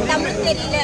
தமிழ் தெரியல.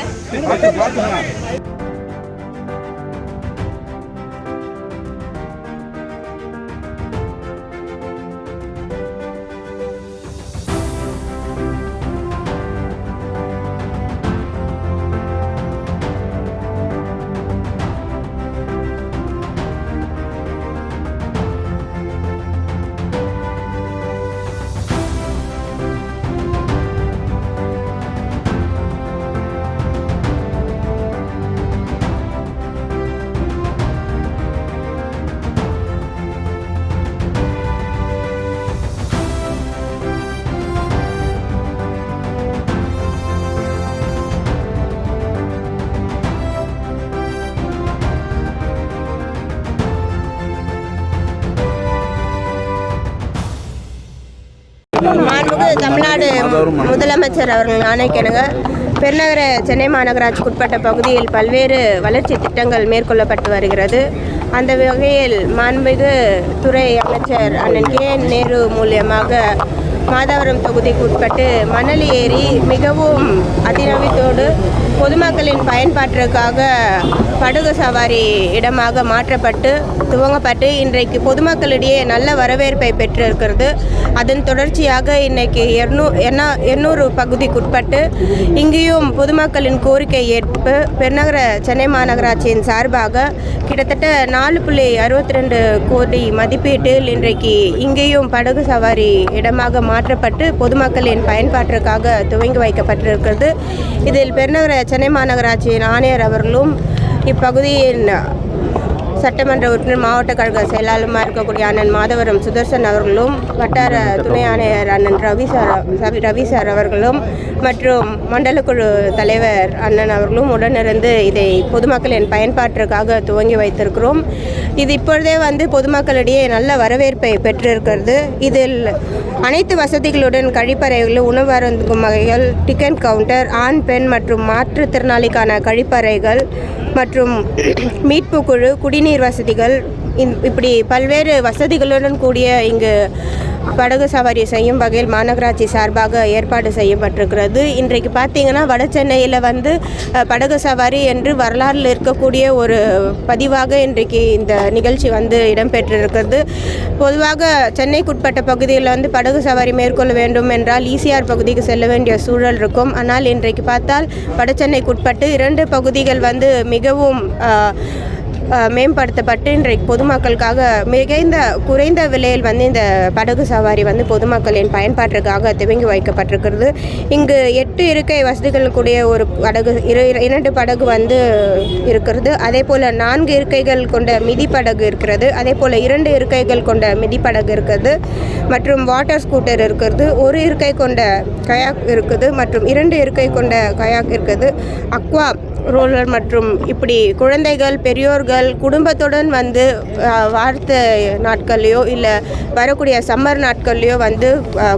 மாண்புமிகு தமிழ்நாடு முதலமைச்சர் அவர்கள் ஆணைக்கிணங்க பெருநகர சென்னை மாநகராட்சிக்குட்பட்ட பகுதியில் பல்வேறு வளர்ச்சி திட்டங்கள் மேற்கொள்ளப்பட்டு வருகிறது. அந்த வகையில் மாண்புமிகு துறை அமைச்சர் அண்ணன் கே.என். நேரு மூலியமாக மாதவரம் தொகுதிக்கு உட்பட்டு மணல் ஏரி மிகவும் அதிநவீனத்தோடு பொதுமக்களின் பயன்பாட்டிற்காக படகு சவாரி இடமாக மாற்றப்பட்டு துவங்கப்பட்டு இன்றைக்கு பொதுமக்களிடையே நல்ல வரவேற்பை பெற்றிருக்கிறது. அதன் தொடர்ச்சியாக இன்றைக்கு 200 பகுதிக்குட்பட்டு இங்கேயும் பொதுமக்களின் கோரிக்கை ஏற்பு பெருநகர சென்னை மாநகராட்சியின் சார்பாக கிட்டத்தட்ட 4.62 கோடி மதிப்பீட்டில் இன்றைக்கு இங்கேயும் படகு சவாரி இடமாக மாற்றப்பட்டு பொதுமக்களின் பயன்பாட்டிற்காக துவங்கி வைக்கப்பட்டிருக்கிறது. இதில் பெருநகர சென்னை மாநகராட்சியின் ஆணையர் அவர்களும் இப்பகுதியின் சட்டமன்ற உறுப்பினர் மாவட்ட கழக செயலாளருமாக இருக்கக்கூடிய அண்ணன் மாதவரம் சுதர்சன் அவர்களும் வட்டார துணை ஆணையர் அண்ணன் ரவி சார் அவர்களும் மற்றும் மண்டல குழு தலைவர் அண்ணன் அவர்களும் உடனிருந்து இதை பொதுமக்களின் பயன்பாட்டிற்காக துவங்கி வைத்திருக்கிறோம். இது இப்பொழுதே பொதுமக்களிடையே நல்ல வரவேற்பை பெற்றிருக்கிறது. இதில் அனைத்து வசதிகளுடன் கழிப்பறைகள், உணவு அருந்தும் வகைகள், டிக்கெட் கவுண்டர், ஆண் பெண் மற்றும் மாற்றுத்திறனாளிக்கான கழிப்பறைகள் மற்றும் மீட்பு குழு, குடிநீர் வசதிகள், இப்படி பல்வேறு வசதிகளுடன் கூடிய இங்கு படகு சவாரி செய்யும் வகையில் மாநகராட்சி சார்பாக ஏற்பாடு செய்யப்பட்டிருக்கிறது. இன்றைக்கு பார்த்தீங்கன்னா வட சென்னையில் படகு சவாரி என்று வரலாறில் இருக்கக்கூடிய ஒரு பதிவாக இன்றைக்கு இந்த நிகழ்ச்சி இடம்பெற்றிருக்கிறது. பொதுவாக சென்னைக்குட்பட்ட பகுதியில் படகு சவாரி மேற்கொள்ள வேண்டும் என்றால் ஈசிஆர் பகுதிக்கு செல்ல வேண்டிய சூழல் இருக்கும். ஆனால் இன்றைக்கு பார்த்தால் வட சென்னைக்குட்பட்டு 2 பகுதிகள் மிகவும் மேம்படுத்தப்பட்டு இன்றைக்கு பொதுமக்களுக்காக குறைந்த விலையில் இந்த படகு சவாரி பொதுமக்களின் பயன்பாட்டிற்காக துவங்கி வைக்கப்பட்டிருக்கிறது. இங்கு 8 இருக்கை வசதிகள் கூடிய ஒரு படகு, 2 படகு இருக்கிறது. அதே போல் 4 இருக்கைகள் கொண்ட மிதிப்படகு இருக்கிறது. அதே போல் 2 இருக்கைகள் கொண்ட மிதிப்படகு இருக்கிறது மற்றும் வாட்டர் ஸ்கூட்டர் இருக்கிறது. 1 இருக்கை கொண்ட கயாக் இருக்குது மற்றும் 2 இருக்கை கொண்ட கயாக் இருக்குது. அக்வா ரோலர் மற்றும் இப்படி குழந்தைகள், பெரியோர்கள் குடும்பத்துடன் வார்த்த நாட்கள்லையோ இல்லை வரக்கூடிய சம்மர் நாட்கள்லையோ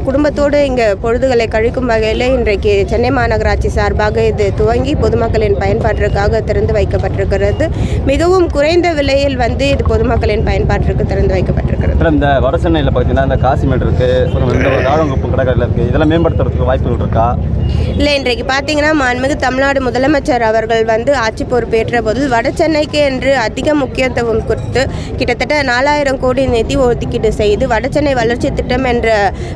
குடும்பத்தோடு இங்கே பொழுதுகளை கழிக்கும் வகையில் இன்றைக்கு சென்னை மாநகராட்சி சார்பாக இது துவங்கி பொதுமக்களின் பயன்பாட்டிற்காக திறந்து வைக்கப்பட்டிருக்கிறது. மிகவும் குறைந்த விலையில் இது பொதுமக்களின் பயன்பாட்டிற்கு திறந்து வைக்கப்பட்டிருக்கிறது. இந்த வட சென்னையில் பார்த்தீங்கன்னா இந்த காசிமேட் இருக்குது, இந்த தாழங்குப்பம் கடற்கரையில் இருக்குது, இதெல்லாம் மேம்படுத்துறதுக்கு வாய்ப்புகள் இருக்கா? இல்லை, இன்றைக்கு பார்த்தீங்கன்னா மாண்புமிகு தமிழ்நாடு முதலமைச்சர் அவர்கள் ஆட்சி பொறுப்பேற்ற போது வட சென்னைக்கு என்று அதிக முக்கியத்துவம் கொடுத்து கிட்டத்தட்ட 4000 கோடி நிதி ஒதுக்கீடு செய்து வடசென்னை வளர்ச்சி திட்டம் என்ற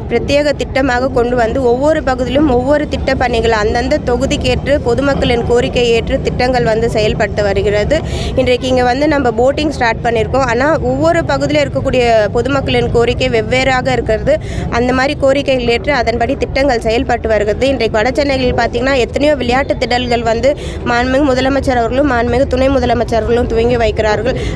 பிரத்யேக திட்டமாக கொண்டு ஒவ்வொரு பகுதியிலும் ஒவ்வொரு திட்ட பணிகள் அந்தந்த தொகுதிக்கேற்று பொதுமக்களின் கோரிக்கை ஏற்று திட்டங்கள் செயல்படுத்த வருகிறது. இன்றைக்கு இங்கே நம்ம போட்டிங் ஸ்டார்ட் பண்ணியிருக்கோம். ஆனால் ஒவ்வொரு பகுதியில் இருக்கக்கூடிய பொதுமக்களின் கோரிக்கை வெவ்வேறாக இருக்கிறது. அந்த மாதிரி கோரிக்கைகள் ஏற்று அதன்படி திட்டங்கள் செயல்பட்டு வருகிறது. இன்றைக்கு வட சென்னையில் பார்த்தீங்கன்னா எத்தனையோ விளையாட்டு திடல்கள் மாண்புமிகு முதலமைச்சர் அவர்களும் மாண்புமிகு துணை முதலமைச்சர் அவர்களும் துவங்கி வைக்கிறார்கள்.